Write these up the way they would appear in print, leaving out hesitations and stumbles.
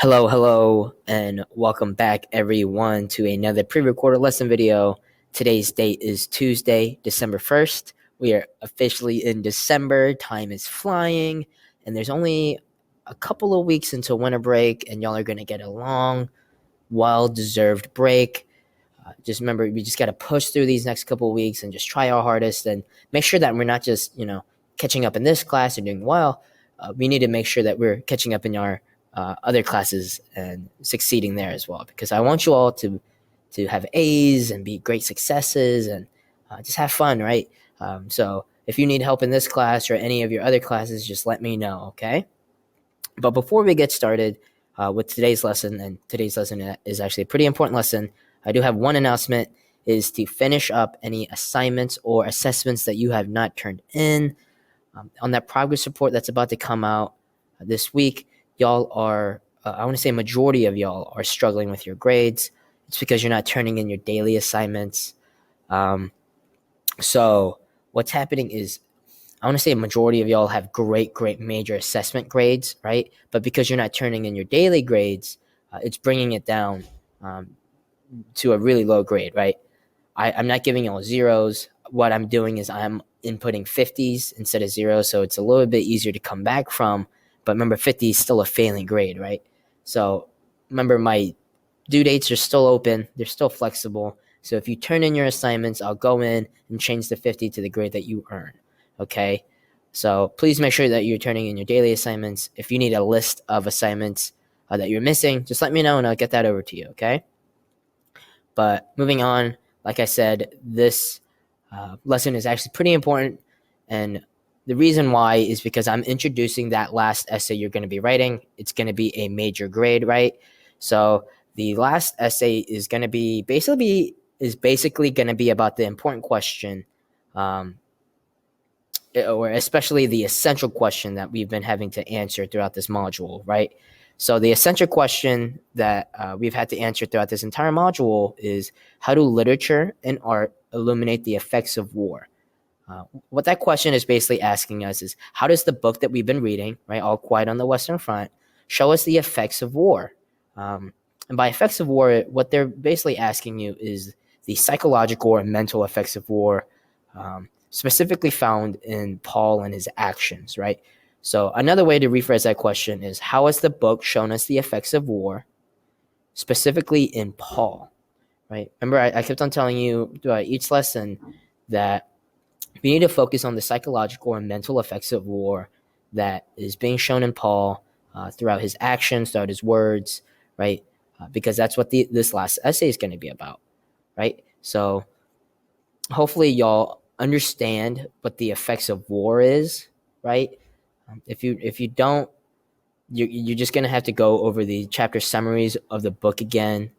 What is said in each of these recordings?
Hello, and welcome back, everyone, to another pre-recorded lesson video. Today's date is Tuesday, December 1st. We are officially in December. Time is flying, and there's only a couple of weeks until winter break, and y'all are going to get a long, well-deserved break. Just remember, we just got to push through these next couple of weeks and just try our hardest and make sure that we're not just, catching up in this class and doing well. We need to make sure that we're catching up in our other classes and succeeding there as well, because I want you all to have A's and be great successes and just have fun, right? So if you need help in this class or any of your other classes, just let me know, okay? But before we get started with today's lesson, and today's lesson is actually a pretty important lesson, I do have one announcement, is to finish up any assignments or assessments that you have not turned in. On that progress report that's about to come out this week, y'all are, I want to say majority of y'all are struggling with your grades. It's because you're not turning in your daily assignments. So what's happening is, I want to say a majority of y'all have great major assessment grades, right? But because you're not turning in your daily grades, it's bringing it down to a really low grade, right? I'm not giving y'all zeros. What I'm doing is I'm inputting 50s instead of zeros, so it's a little bit easier to come back from. But remember, 50 is still a failing grade, right? So remember, my due dates are still open. They're still flexible. So if you turn in your assignments, I'll go in and change the 50 to the grade that you earn, okay? So please make sure that you're turning in your daily assignments. If you need a list of assignments that you're missing, just let me know and I'll get that over to you, okay? But moving on, like I said, this lesson is actually pretty important. And the reason why is because I'm introducing that last essay you're going to be writing. It's going to be a major grade, right? So the last essay is going to be basically going to be about the important question, or especially the essential question that we've been having to answer throughout this module, right? So the essential question that we've had to answer throughout this entire module is, how do literature and art illuminate the effects of war? What that question is basically asking us is, how does the book that we've been reading, right, All Quiet on the Western Front, show us the effects of war? And by effects of war, what they're basically asking you is the psychological or mental effects of war, specifically found in Paul and his actions, right? So another way to rephrase that question is, how has the book shown us the effects of war, specifically in Paul, right? Remember, I kept on telling you throughout each lesson that we need to focus on the psychological and mental effects of war that is being shown in Paul throughout his actions, throughout his words, right? Because that's what this last essay is going to be about, right? So hopefully y'all understand what the effects of war is, right? If you don't, you're just going to have to go over the chapter summaries of the book again,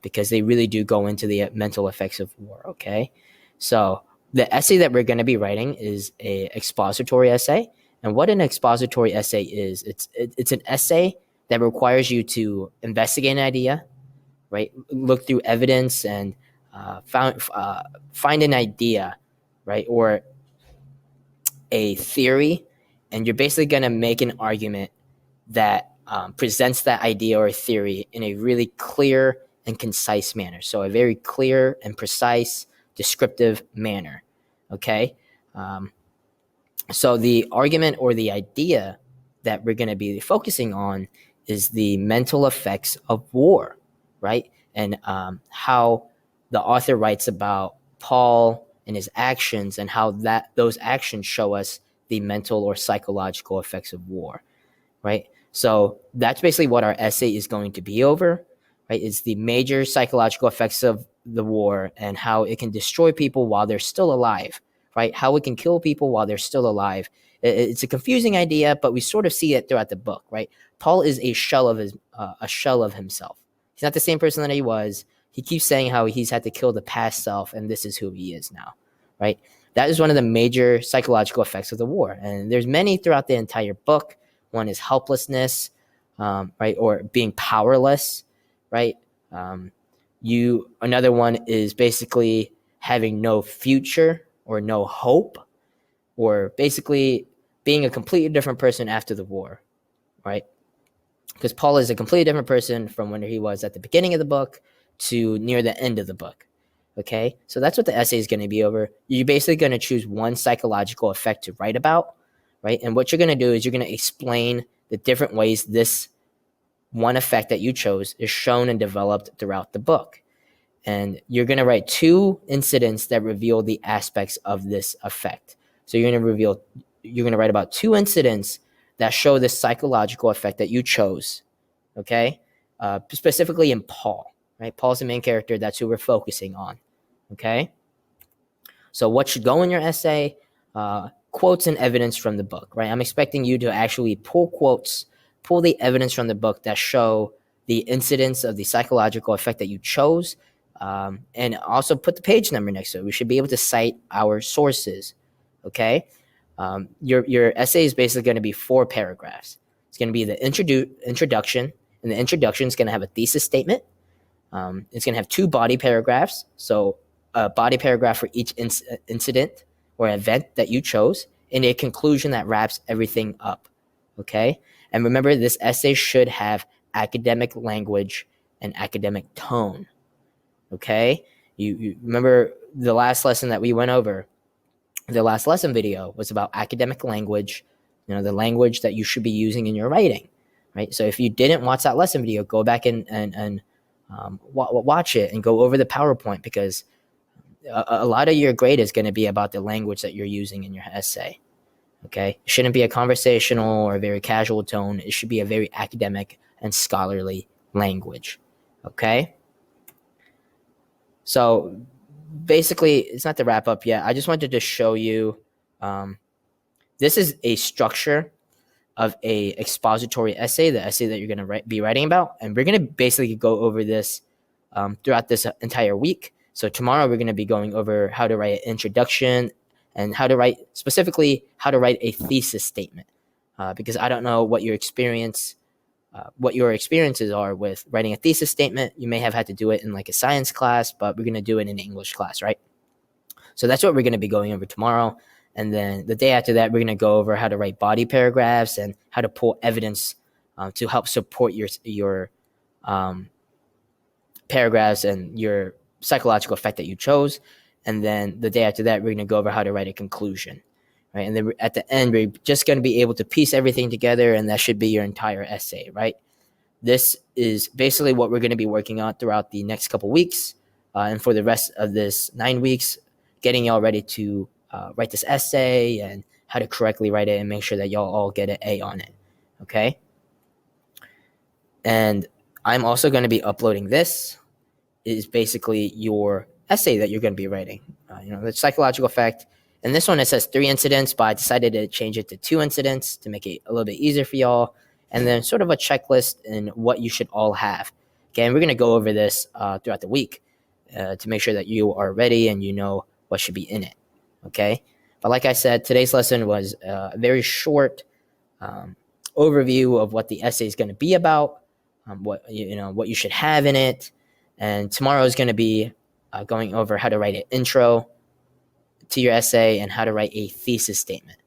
because they really do go into the mental effects of war, okay? So the essay that we're going to be writing is a expository essay. And what an expository essay is, it's an essay that requires you to investigate an idea, right? Look through evidence and find an idea, right? Or a theory, and you're basically going to make an argument that presents that idea or theory in a really clear and concise manner. So a very clear and precise, descriptive manner, okay? So the argument or the idea that we're going to be focusing on is the mental effects of war, right? And how the author writes about Paul and his actions, and how those actions show us the mental or psychological effects of war, right? So that's basically what our essay is going to be over, right? It's the major psychological effects of the war and how it can destroy people while they're still alive, right? How it can kill people while they're still alive. It's a confusing idea, but we sort of see it throughout the book, right? Paul is a shell of himself. He's not the same person that he was. He keeps saying how he's had to kill the past self, and this is who he is now, right? That is one of the major psychological effects of the war, and there's many throughout the entire book. One is helplessness, right, or being powerless, right? Another one is basically having no future or no hope, or basically being a completely different person after the war, right? because Paul is a completely different person from when he was at the beginning of the book to near the end of the book. Okay, so that's what the essay is going to be over. You're basically going to choose one psychological effect to write about, right? And what you're going to do is you're going to explain the different ways this one effect that you chose is shown and developed throughout the book. And you're going to write 2 incidents that reveal the aspects of this effect. So you're going to write about 2 incidents that show this psychological effect that you chose, okay? Specifically in Paul, right? Paul's the main character. That's who we're focusing on, okay? So what should go in your essay? Quotes and evidence from the book, right? I'm expecting you to actually pull quotes, pull the evidence from the book that show the incidence of the psychological effect that you chose, and also put the page number next to it. We should be able to cite our sources, okay? Your essay is basically going to be 4 paragraphs. It's going to be the introduction, and the introduction is going to have a thesis statement. It's going to have 2 body paragraphs, so a body paragraph for each incident or event that you chose, and a conclusion that wraps everything up, okay? And remember, this essay should have academic language and academic tone, okay? You remember the last lesson that we went over, the last lesson video was about academic language, the language that you should be using in your writing, right? So if you didn't watch that lesson video, go back and watch it and go over the PowerPoint, because a lot of your grade is going to be about the language that you're using in your essay, okay? It shouldn't be a conversational or a very casual tone. It should be a very academic and scholarly language, okay? So basically, it's not the wrap up yet. I just wanted to show you, this is a structure of a expository essay, the essay that you're going to be writing about. And we're going to basically go over this throughout this entire week. So tomorrow we're going to be going over how to write an introduction and specifically how to write a thesis statement. Because I don't know what your experiences are with writing a thesis statement. You may have had to do it in like a science class, but we're going to do it in an English class, right? So that's what we're going to be going over tomorrow. And then the day after that, we're going to go over how to write body paragraphs and how to pull evidence to help support your paragraphs and your psychological effect that you chose. And then the day after that, we're going to go over how to write a conclusion, right? And then at the end, we're just going to be able to piece everything together, and that should be your entire essay, right? This is basically what we're going to be working on throughout the next couple weeks. And for the rest of this 9 weeks, getting y'all ready to write this essay and how to correctly write it and make sure that y'all all get an A on it, okay? And I'm also going to be uploading this. Is basically your essay that you're going to be writing, the psychological effect. And this one, it says 3 incidents, but I decided to change it to 2 incidents to make it a little bit easier for y'all. And then sort of a checklist in what you should all have. Okay, and we're going to go over this throughout the week to make sure that you are ready and you know what should be in it. Okay, but like I said, today's lesson was a very short overview of what the essay is going to be about, what you should have in it. And tomorrow is going to be going over how to write an intro to your essay and how to write a thesis statement.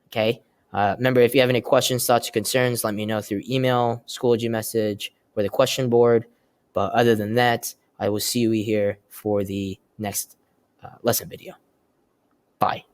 Okay. Remember, if you have any questions, thoughts, or concerns, let me know through email, Schoology message, or the question board. But other than that, I will see you here for the next lesson video. Bye.